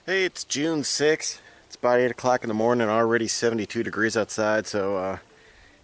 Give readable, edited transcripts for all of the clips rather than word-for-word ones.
Hey, it's June 6th. It's about 8 o'clock in the morning, already 72 degrees outside, so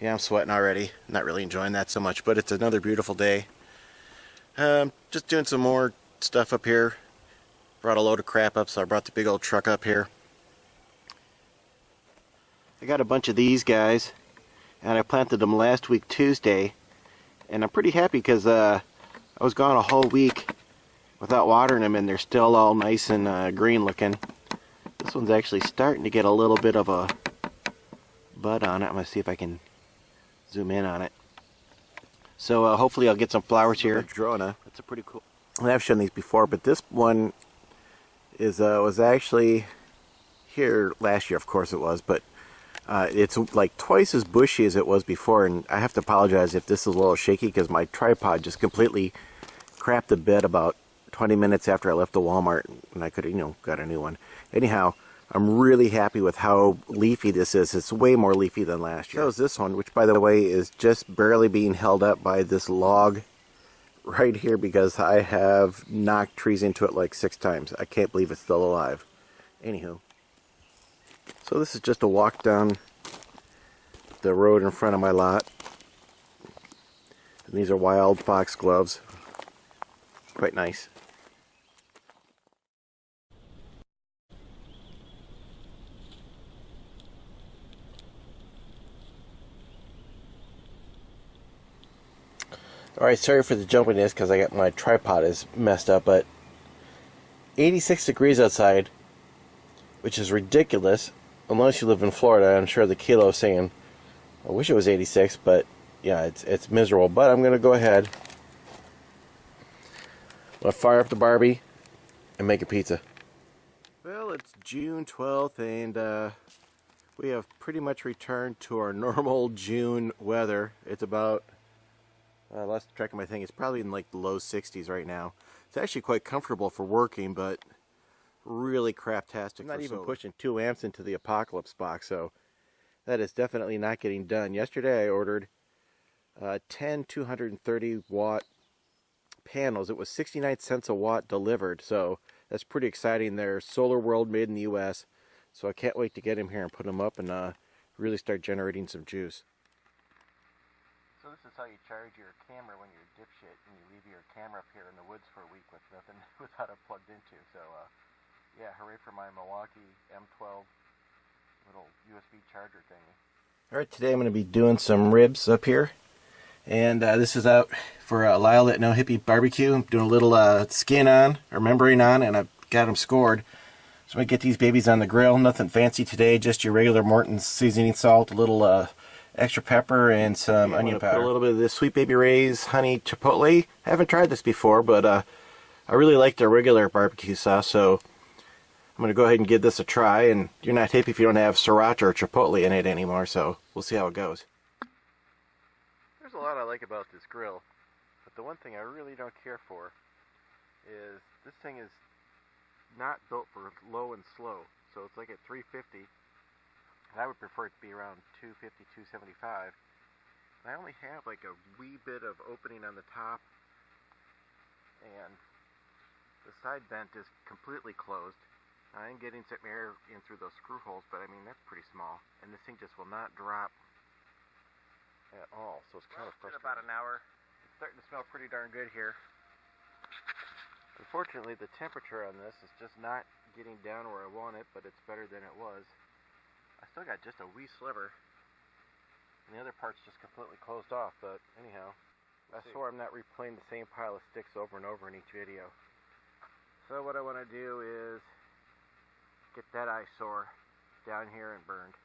yeah, I'm sweating already. Not really enjoying that so much, but it's another beautiful day. Just doing some more stuff up here. Brought a load of crap up, so I brought the big old truck up here. I got a bunch of these guys, and I planted them last week Tuesday, and I'm pretty happy because I was gone a whole week without watering them, and they're still all nice and green looking. This one's actually starting to get a little bit of a bud on it. I'm going to see if I can zoom in on it. So hopefully I'll get some flowers here. Madrona. That's a pretty cool. I've shown these before, but this one is was actually here last year. Of course it was, but it's like twice as bushy as it was before, and I have to apologize if this is a little shaky because my tripod just completely crapped the bed about 20 minutes after I left the Walmart, and I could have, got a new one. Anyhow, I'm really happy with how leafy this is. It's way more leafy than last year. So is this one, which by the way is just barely being held up by this log right here because I have knocked trees into it like 6 times. I can't believe it's still alive. Anywho, so this is just a walk down the road in front of my lot. And these are wild foxgloves. Quite nice. Alright, sorry for the jumpiness because I got my tripod is messed up, but 86 degrees outside, which is ridiculous unless you live in Florida. I'm sure the kilo is saying, I wish it was 86, but yeah, it's miserable. But I'm going to go ahead. I'm going to fire up the Barbie and make a pizza. Well, it's June 12th, and we have pretty much returned to our normal June weather. It's about... last track of my thing, it's probably in like the low 60s right now. It's actually quite comfortable for working, but really craptastic. I'm not even pushing 2 amps into the Apocalypse box, so that is definitely not getting done. Yesterday I ordered 10 230 watt panels. It was 69 cents a watt delivered, so that's pretty exciting. They're Solar World, made in the US, so I can't wait to get them here and put them up and really start generating some juice. So this is how you charge your camera when you're a dipshit and you leave your camera up here in the woods for a week with nothing, without it plugged into. So yeah, hooray for my Milwaukee M12 little USB charger thingy. Alright, today I'm going to be doing some ribs up here. And this is out for Lyle at No Hippie Barbecue. I'm doing a little skin on, or membrane on, and I've got them scored. So I'm going to get these babies on the grill. Nothing fancy today, just your regular Morton's seasoning salt, a little extra pepper, and some onion powder. Put a little bit of this Sweet Baby Ray's honey chipotle. I haven't tried this before, but I really like their regular barbecue sauce, so I'm going to go ahead and give this a try. And you're not hippie if you don't have sriracha or chipotle in it anymore, so we'll see how it goes. There's a lot I like about this grill, but the one thing I really don't care for is this thing is not built for low and slow, so it's like at 350. I would prefer it to be around 250, 275. And I only have like a wee bit of opening on the top, and the side vent is completely closed. I am getting some air in through those screw holes, but I mean that's pretty small, and this thing just will not drop at all, so it's kind of frustrating. About an hour. It's starting to smell pretty darn good here. Unfortunately, the temperature on this is just not getting down where I want it, but it's better than it was. I still got just a wee sliver, and the other part's just completely closed off, but anyhow, I swear I'm not replaying the same pile of sticks over and over in each video. So what I want to do is get that eyesore down here and burned.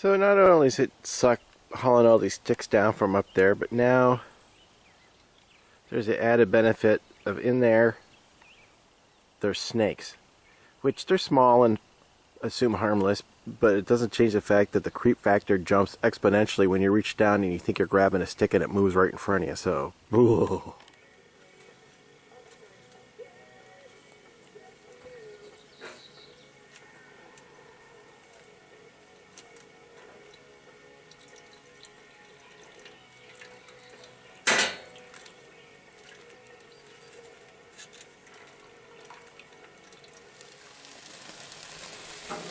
So not only does it suck hauling all these sticks down from up there, but now there's the added benefit of in there there's snakes, which they're small and assume harmless, but it doesn't change the fact that the creep factor jumps exponentially when you reach down and you think you're grabbing a stick and it moves right in front of you. So, ooh.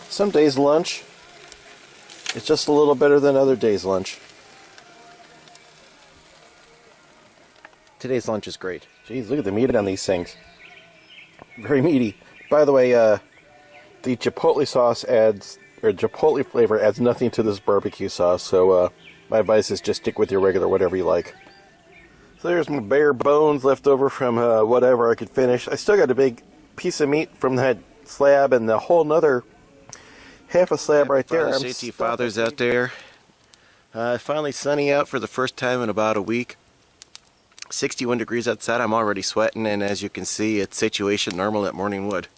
Some days' lunch is just a little better than other days' lunch. Today's lunch is great. Jeez, look at the meat on these things. Very meaty. By the way, the chipotle sauce adds, or chipotle flavor adds nothing to this barbecue sauce, so my advice is just stick with your regular whatever you like. So there's my bare bones left over from whatever I could finish. I still got a big piece of meat from that slab and the whole nother half a slab right there. I'm to you fathers out there. Finally sunny out for the first time in about a week. 61 degrees outside. I'm already sweating, and as you can see, it's situation normal at Morning Wood.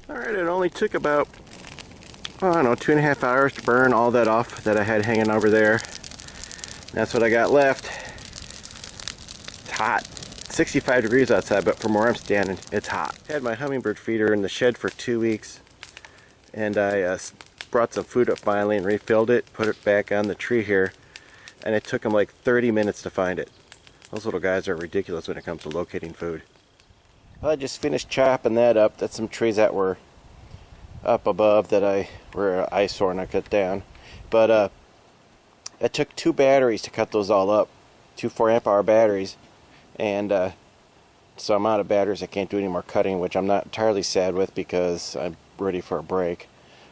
Alright, it only took about, I don't know, 2.5 hours to burn all that off that I had hanging over there. That's what I got left. It's hot. 65 degrees outside, but from where I'm standing, it's hot. I had my hummingbird feeder in the shed for 2 weeks, and I brought some food up finally and refilled it, put it back on the tree here, and it took them like 30 minutes to find it. Those little guys are ridiculous when it comes to locating food. I just finished chopping that up. That's some trees that were up above that were an eyesore and I cut down. But it took 2 batteries to cut those all up. 2 4-amp-hour batteries. And so I'm out of batteries. I can't do any more cutting, which I'm not entirely sad with because I'm ready for a break.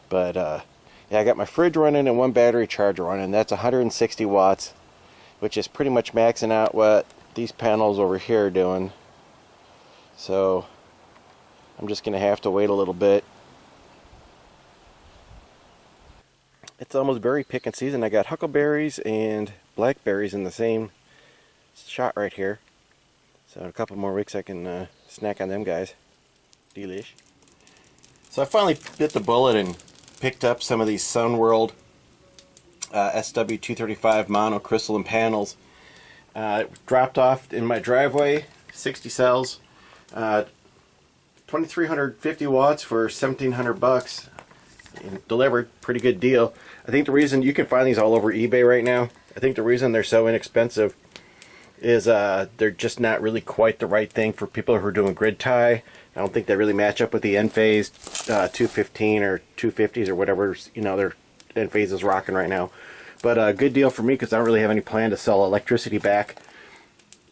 But yeah, I got my fridge running and 1 battery charger running. That's 160 watts, which is pretty much maxing out what these panels over here are doing. So I'm just going to have to wait a little bit. It's almost berry picking season. I got huckleberries and blackberries in the same shot right here. So in a couple more weeks I can snack on them guys. Delish. So I finally bit the bullet and picked up some of these Sunworld SW235 monocrystalline panels. Dropped off in my driveway, 60 cells. 2,350 watts for 1,700 bucks. Delivered, pretty good deal. I think the reason you can find these all over eBay right now, I think the reason they're so inexpensive is they're just not really quite the right thing for people who are doing grid tie. I don't think they really match up with the N-phase 215 or 250s or whatever, you know, their N-phase is rocking right now. But a good deal for me because I don't really have any plan to sell electricity back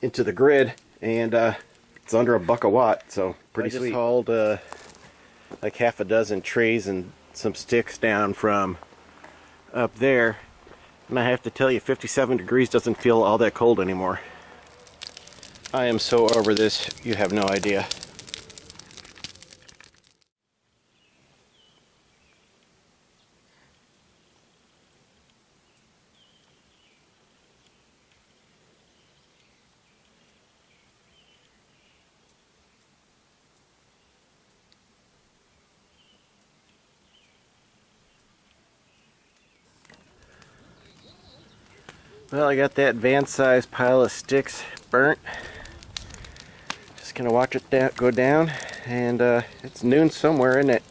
into the grid, and it's under $1 a watt, so pretty sweet. I just hauled like half a dozen trays and some sticks down from up there, and I have to tell you, 57 degrees doesn't feel all that cold anymore. I am so over this, you have no idea. Well, I got that van-sized pile of sticks burnt. Just gonna watch it go down, and it's noon somewhere, isn't it?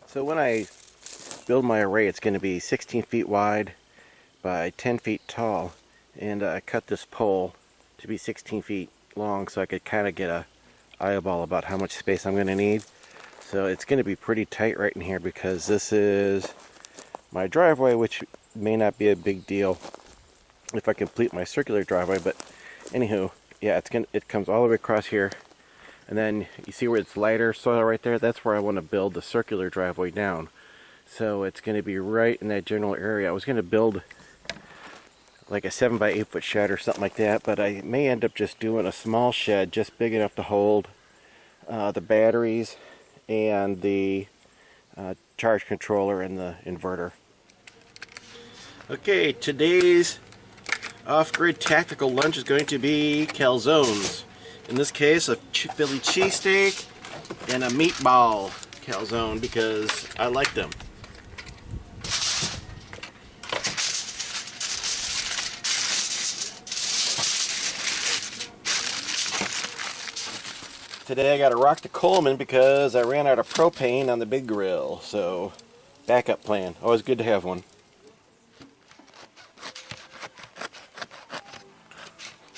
So when I build my array, it's gonna be 16 feet wide by 10 feet tall, and I cut this pole to be 16 feet long so I could kind of get a eyeball about how much space I'm gonna need. So it's gonna be pretty tight right in here because this is my driveway, which may not be a big deal if I complete my circular driveway, but anywho, yeah, it comes all the way across here. And then you see where it's lighter soil right there? That's where I want to build the circular driveway down. So it's going to be right in that general area. I was going to build like a 7 by 8 foot shed or something like that, but I may end up just doing a small shed just big enough to hold the batteries and the charge controller and the inverter. Okay, today's off-grid tactical lunch is going to be calzones. In this case, a Philly cheesesteak and a meatball calzone because I like them. Today I got to rock the Coleman because I ran out of propane on the big grill. So, backup plan. Always good to have one.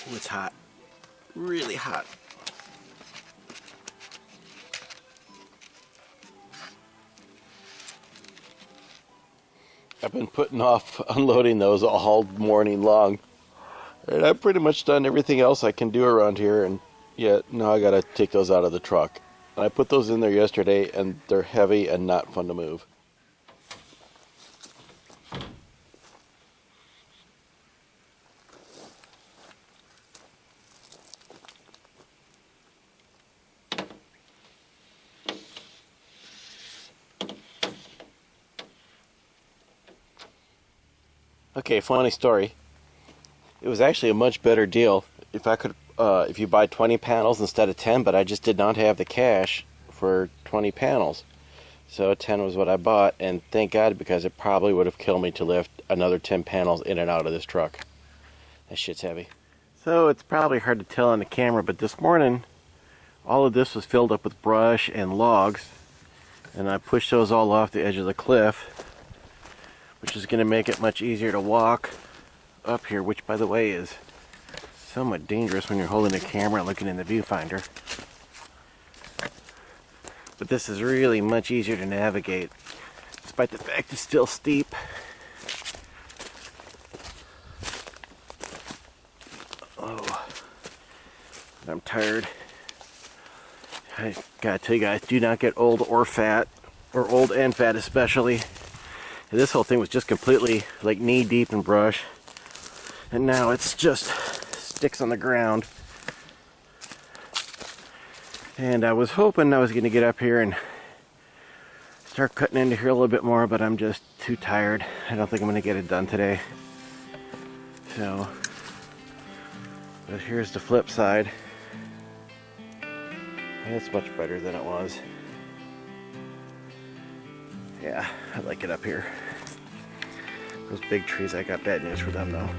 Ooh, it's hot. Really hot. I've been putting off unloading those all morning long. And I've pretty much done everything else I can do around here, and yet now I gotta take those out of the truck. And I put those in there yesterday and they're heavy and not fun to move. Okay, funny story. It was actually a much better deal if you buy 20 panels instead of 10, but I just did not have the cash for 20 panels. So 10 was what I bought, and thank God, because it probably would have killed me to lift another 10 panels in and out of this truck. That shit's heavy. So it's probably hard to tell on the camera, but this morning all of this was filled up with brush and logs, and I pushed those all off the edge of the cliff, which is going to make it much easier to walk up here, which by the way is somewhat dangerous when you're holding a camera looking in the viewfinder. But this is really much easier to navigate, despite the fact it's still steep. Oh, I'm tired. I gotta tell you guys, do not get old or fat, or old and fat especially. And this whole thing was just completely like knee deep in brush, and now it's just sticks on the ground. And I was hoping I was going to get up here and start cutting into here a little bit more, but I'm just too tired. I don't think I'm going to get it done today. So, but here's the flip side. It's much better than it was. Yeah, I like it up here. Those big trees, I got bad news for them though.